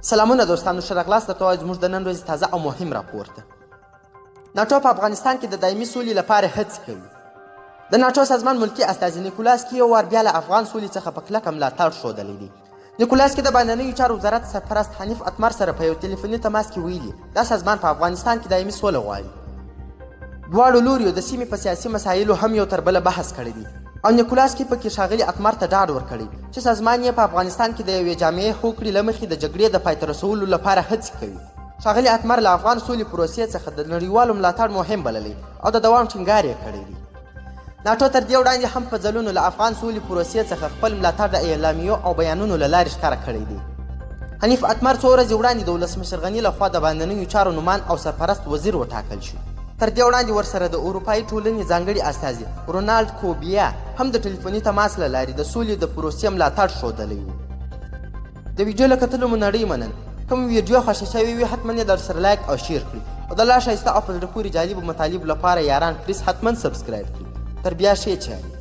سلامونه دوستانو، ښه راغلاست. درته وایو زموږ د نن ورځې تازه او مهم راپور ته. ناټو په افغانستان کې د دایمي سولې لپاره هڅې کوي. د ناټو سازمان ملکي استازي نیکولاس یو وار بیا له افغان سولې څخه په کلکه ملاتړ ښودلی دی. نیکولاس د بهرنیو چارو وزارت سرپرست حنیف اتمر سره په یو تلیفوني تماس کې ویلي دا سازمان په افغانستان کې دایمي سوله غواړي. دواړو لوریو د سیمې په سیاسي مسایلو هم یو تر بله بحث کړی دی او نیکولاس پکې ښاغلي اتمر ته ډاډ ورکړی چې سازمان یې په افغانستان کې د یوې جامعې هوکړې له مخې د جګړې د پای ته رسولو لپاره هڅې کوي. ښاغلي اتمر له افغان سولې پروسې څخه د نړیوالو ملاتړ مهم بللی او د دوام ټینګار یې کړی دی. ناټو تر دې وړاندې هم په ځلونو له افغان سولې پروسې څخه خپل ملاتړ د اعلامیو او بیانونو له لارې ښکاره کړی دی. حنیف اتمر څو ورځې وړاندې د ولسمشر غني لخوا د بهرنیو چارو نومان او سرپرست وزیر وټاکل شو. تر دې وړاندې ورسره د اروپایي ټولنې ځانګړي استازي رونالډ کوبیا هم د ټلیفوني تماس له لارې د سولې د پروسې ملاتړ ښودلی و. د ویډیو له کتلو مو نړۍ منن. کوم ویډیو خوښه شوې وي حتما یې درسره لایک او شیر کړئ او د لا ښایسته او په زړه پورې جالبو مطالبو لپاره یاران پلیز حتما سبسکرایب کړئ. تر بیا ښې چارې.